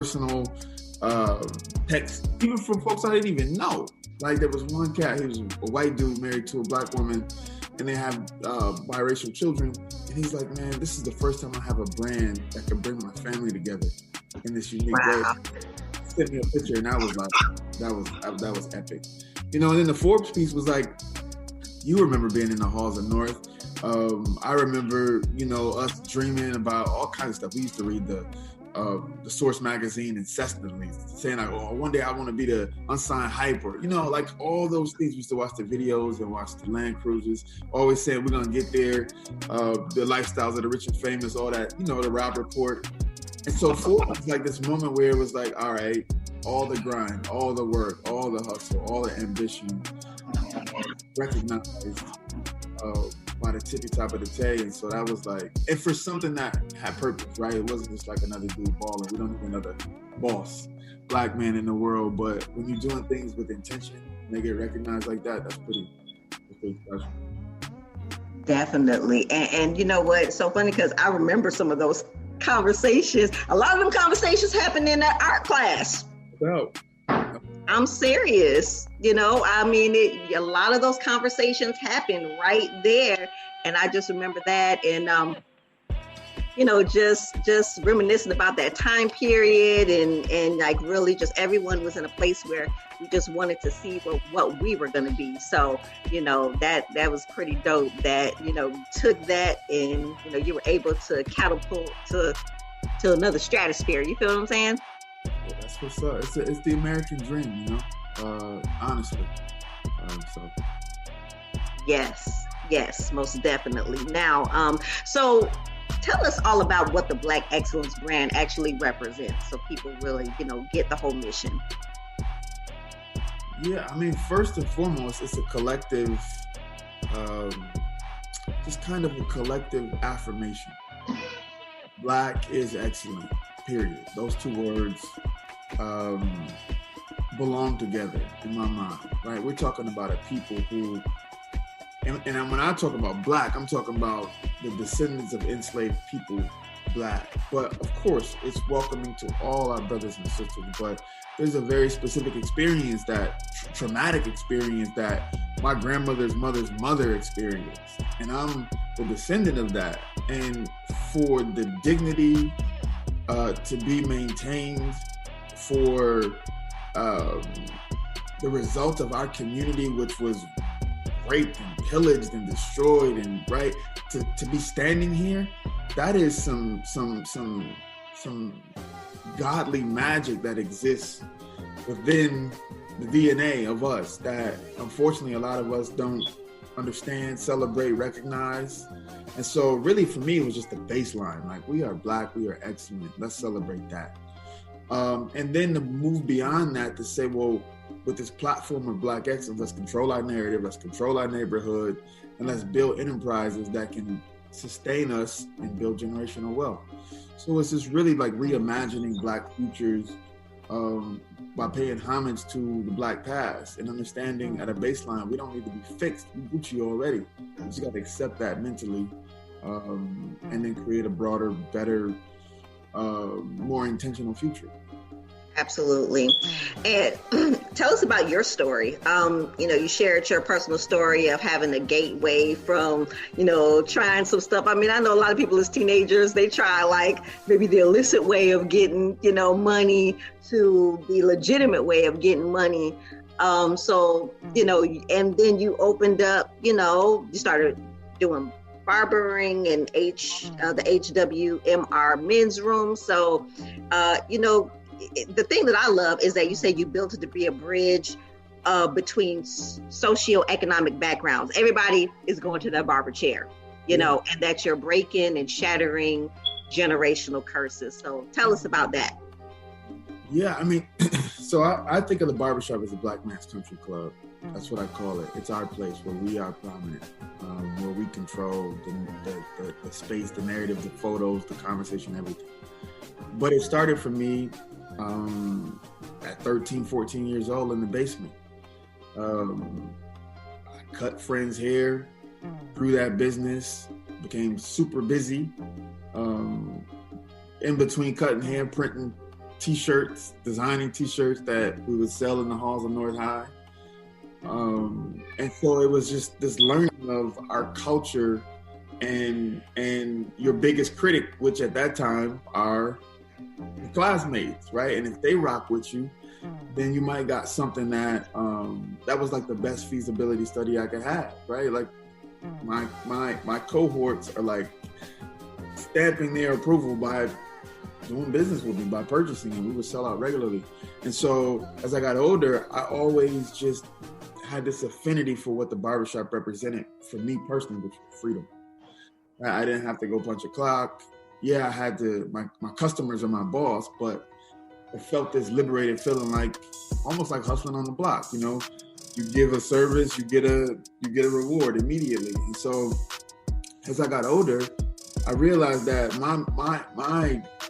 personal text, even from folks I didn't even know. Like there was one cat, he was a white dude married to a black woman, and they have biracial children. And he's like, man, this is the first time I have a brand that can bring my family together in this unique way. Sent me a picture, and I was like, that was epic. You know, and then the Forbes piece was like, you remember being in the halls of North. I remember, you know, us dreaming about all kinds of stuff. We used to read the Source magazine incessantly, saying like, oh, one day I want to be the unsigned hyper. You know, like all those things. We used to watch the videos and watch the Land Cruisers. Always saying we're gonna get there. The lifestyles of the rich and famous, all that. You know, the Rob Report. And so Forbes was like this moment where it was like, all right, all the grind, all the work, all the hustle, all the ambition, recognized by the tippy top of the Tay. And so that was like, and for something that had purpose, right? It wasn't just like another dude balling. We don't need another boss, black man in the world. But when you're doing things with intention and they get recognized like that, that's pretty special. Definitely. And you know what? It's so funny because I remember some of those conversations. A lot of them conversations happened in that art class. No. I'm serious. You know, I mean, a lot of those conversations happen right there. And I just remember that. And, you know, just reminiscing about that time period and like really just everyone was in a place where we just wanted to see what we were going to be. So, you know, that was pretty dope that, you know, took that and, you know, you were able to catapult to another stratosphere. You feel what I'm saying? Yeah, that's what's up. It's the American dream, you know, honestly. So. Yes, most definitely. Now, so tell us all about what the Black Excellence brand actually represents so people really, you know, get the whole mission. Yeah, I mean, first and foremost, it's a collective, just kind of a collective affirmation. Black is excellent, period. Those two words belong together in my mind, right? We're talking about a people who, and when I talk about Black, I'm talking about the descendants of enslaved people, Black. But of course, it's welcoming to all our brothers and sisters, but there's a very specific experience, that traumatic experience that my grandmother's mother's mother experienced. And I'm the descendant of that. And for the dignity to be maintained, for the result of our community, which was raped and pillaged and destroyed, and right to be standing here, that is some godly magic that exists within the DNA of us that unfortunately a lot of us don't understand, celebrate, recognize. And so really for me, it was just the baseline. Like, we are Black, we are excellent. Let's celebrate that. And then to move beyond that to say, well, with this platform of Black excellence, let's control our narrative, let's control our neighborhood, and let's build enterprises that can sustain us and build generational wealth. So it's just really like reimagining Black futures by paying homage to the Black past and understanding at a baseline, we don't need to be fixed. We Gucci already. We just got to accept that mentally and then create a broader, better, more intentional future. Absolutely. And tell us about your story. You know, you shared your personal story of having a gateway from, you know, trying some stuff. I mean, I know a lot of people as teenagers, they try like maybe the illicit way of getting, you know, money to the legitimate way of getting money. So, you know, and then you opened up, you know, you started doing barbering and the HWMR men's room. So, you know, the thing that I love is that you say you built it to be a bridge between socioeconomic backgrounds. Everybody is going to that barber chair, you know, and that you're breaking and shattering generational curses. So tell us about that. Yeah, I mean, so I think of the barbershop as a Black man's country club. That's what I call it. It's our place where we are prominent, where we control the space, the narrative, the photos, the conversation, everything. But it started for me at 13, 14 years old in the basement. I cut friends' hair, grew that business, became super busy. In between cutting hair, printing t-shirts, designing t-shirts that we would sell in the halls of North High. And so it was just this learning of our culture and your biggest critic, which at that time are your classmates, right? And if they rock with you, then you might got something that that was like the best feasibility study I could have, right? Like my cohorts are like stamping their approval by doing business with me, by purchasing, and we would sell out regularly. And so as I got older, I always just had this affinity for what the barbershop represented for me personally, which was freedom. I didn't have to go punch a clock. Yeah, I had to, my customers are my boss, but I felt this liberated feeling, like almost like hustling on the block. You know, you give a service, you get a reward immediately. And so as I got older, I realized that my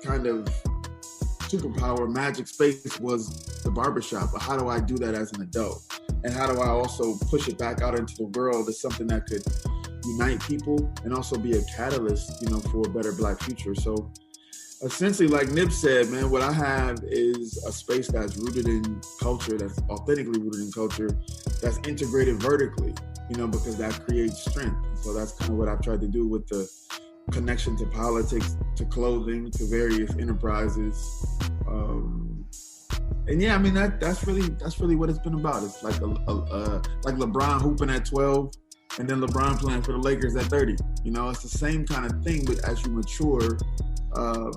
kind of superpower, magic space, was the barbershop. But how do I do that as an adult? And how do I also push it back out into the world as something that could unite people and also be a catalyst, you know, for a better Black future? So essentially, like Nip said, man, what I have is a space that's rooted in culture, that's authentically rooted in culture, that's integrated vertically, you know, because that creates strength. So that's kind of what I've tried to do with the connection to politics, to clothing, to various enterprises. And yeah, I mean, that's really what it's been about. It's like like LeBron hooping at 12 and then LeBron playing for the Lakers at 30. You know, it's the same kind of thing, but as you mature,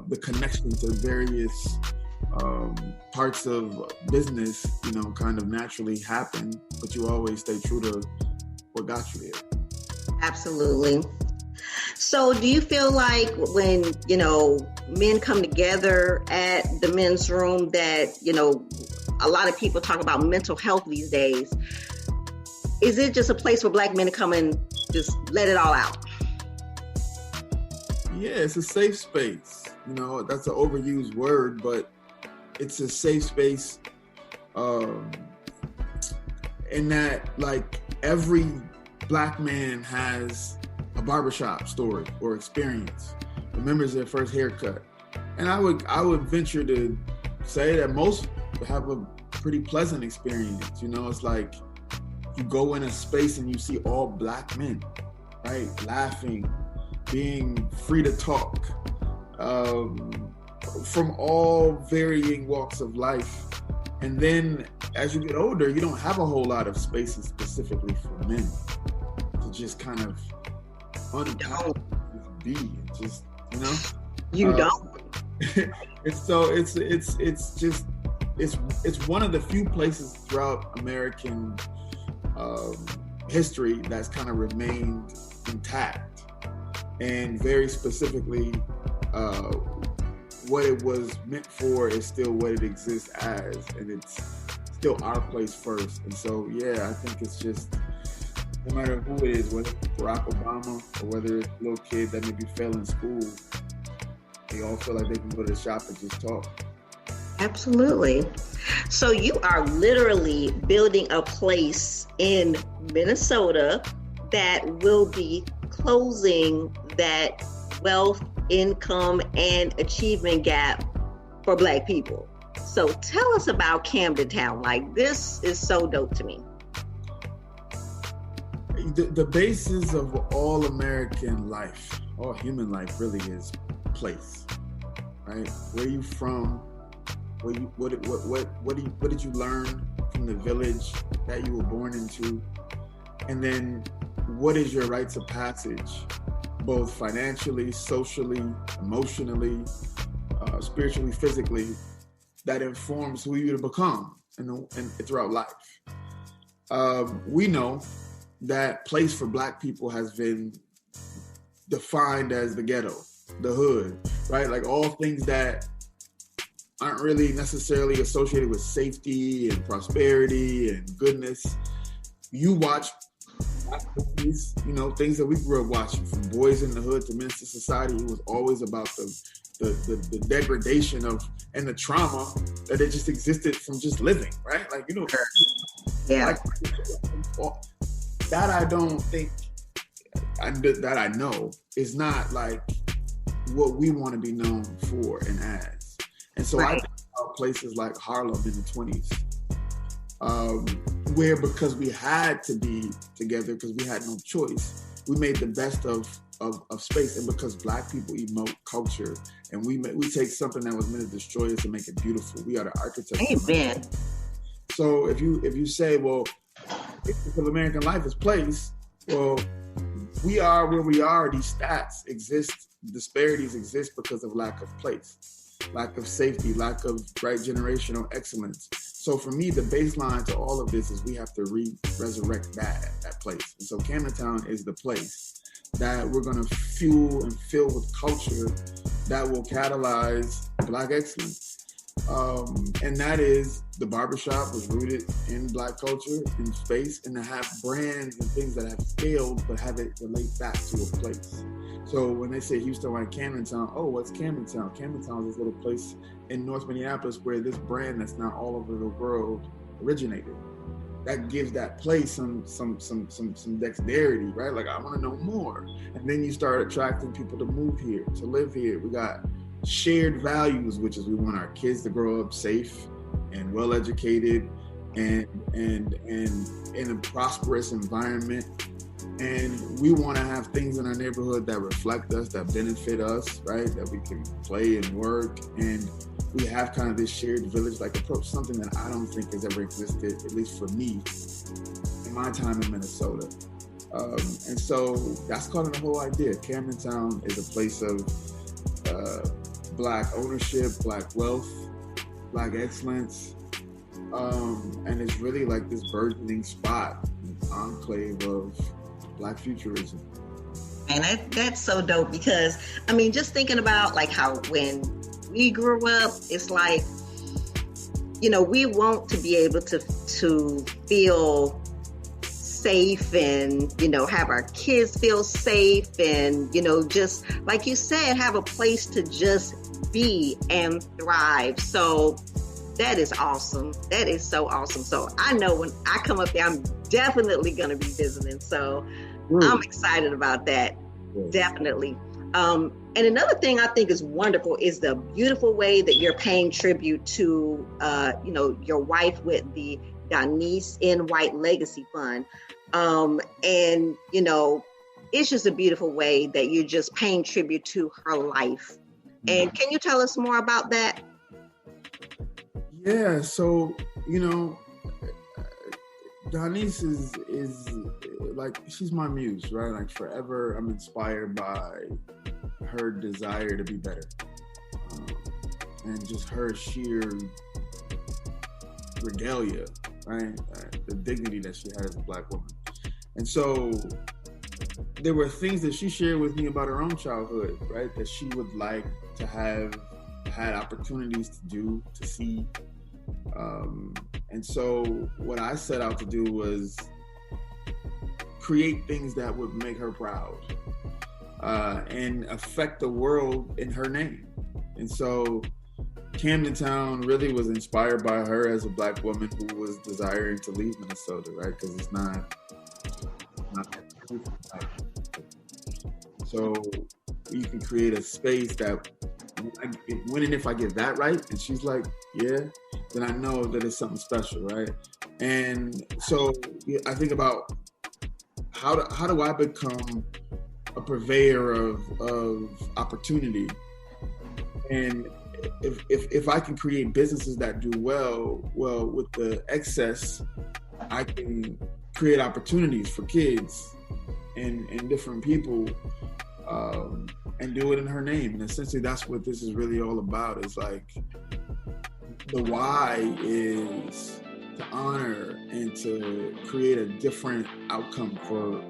the connection to various parts of business, you know, kind of naturally happen, but you always stay true to what got you there. Absolutely. So do you feel like when, you know, men come together at the men's room that, you know, a lot of people talk about mental health these days, is it just a place for Black men to come and just let it all out? Yeah, it's a safe space. You know, that's an overused word, but it's a safe space in that, like, every Black man has a barbershop story or experience, remembers their first haircut. And I would venture to say that most have a pretty pleasant experience. You know, it's like you go in a space and you see all Black men, right? Laughing, being free to talk, from all varying walks of life. And then as you get older, you don't have a whole lot of spaces specifically for men to just kind of unpack, be, just, you know? You don't. And so it's one of the few places throughout American history that's kind of remained intact, and very specifically what it was meant for is still what it exists as, and it's still our place first. And so yeah, I think it's just, no matter who it is, whether it's Barack Obama or whether it's a little kid that maybe fell in school, they all feel like they can go to the shop and just talk. Absolutely. So you are literally building a place in Minnesota that will be closing that wealth, income, and achievement gap for Black people. So tell us about Camdentown. Like, this is so dope to me. The basis of all American life, all human life, really is place, right? Where you from? What did you learn from the village that you were born into? And then what is your rites of passage, both financially, socially, emotionally, spiritually, physically, that informs who you to become and throughout life? We know that place for Black people has been defined as the ghetto, the hood, right? Like all things that aren't really necessarily associated with safety and prosperity and goodness. You watch Black movies, you know, things that we grew up watching, from Boys in the Hood to Minister Society. It was always about the degradation of and the trauma that it just existed from just living, right? Like, you know, yeah. Like, that I don't think that I know is not like what we want to be known for and as. And so right. I think about places like Harlem in the 20s, where because we had to be together because we had no choice, we made the best of space. And because Black people emote culture, and we take something that was meant to destroy us and make it beautiful. We are the architects. Amen. So if you say, well, because American life is place, well, we are where we are. These stats exist, disparities exist because of lack of place, lack of safety, lack of generational excellence. So for me, the baseline to all of this is we have to resurrect that place. And so Camdentown is the place that we're going to fuel and fill with culture that will catalyze Black excellence. And that is, the barbershop was rooted in Black culture, in space, and to have brands and things that have failed, but have it relate back to a place. So when they say Houston like Camdentown, oh, what's Camdentown? Camdentown is this little place in North Minneapolis where this brand that's now all over the world originated. That gives that place some dexterity, right? Like, I want to know more. And then you start attracting people to move here, to live here. We got shared values, which is we want our kids to grow up safe and well educated and in a prosperous environment. And we want to have things in our neighborhood that reflect us, that benefit us, right? That we can play and work. And we have kind of this shared village-like approach, something that I don't think has ever existed, at least for me, in my time in Minnesota. And so that's kind of the whole idea. Camdentown is a place of Black ownership, Black wealth, Black excellence. And it's really like this burgeoning spot, an enclave of Black futurism. And that's so dope, because I mean, just thinking about like how when we grew up, it's like, you know, we want to be able to feel safe and, you know, have our kids feel safe and, you know, just like you said, have a place to just be and thrive. So that is awesome. That is so awesome. So I know when I come up there, I'm definitely going to be visiting. So I'm excited about that. Yes. Definitely. And another thing I think is wonderful is the beautiful way that you're paying tribute to, you know, your wife with the Denise N. White Legacy Fund. And, you know, it's just a beautiful way that you're just paying tribute to her life. And can you tell us more about that? Yeah, so, you know, Denise is like, she's my muse, right? Like, forever I'm inspired by her desire to be better, and just her sheer regalia, right? The dignity that she had as a Black woman. And so there were things that she shared with me about her own childhood, right? That she would like to have had opportunities to do, to see. And so what I set out to do was create things that would make her proud, and affect the world in her name. And so Camdentown really was inspired by her as a Black woman who was desiring to leave Minnesota, right? Because it's not. So you can create a space that when and if I get that right, and she's like, yeah, then I know that it's something special, right? And so I think about how do I become a purveyor of opportunity, and if I can create businesses that do well with the excess, I can create opportunities for kids and different people, and do it in her name. And essentially that's what this is really all about. It's like, the why is to honor and to create a different outcome for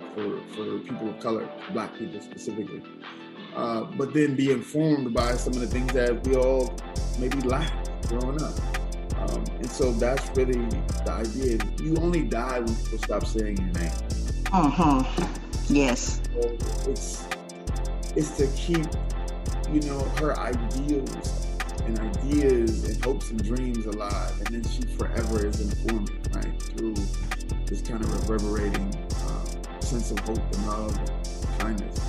people of color, Black people specifically. But then be informed by some of the things that we all maybe lacked growing up. And so that's really the idea. You only die when people stop saying your name. Yes. So it's to keep, you know, her ideals and ideas and hopes and dreams alive. And then she forever is informing, right? Through this kind of reverberating sense of hope and love and kindness.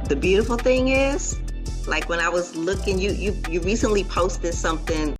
The beautiful thing is, Like when I was looking, you recently posted something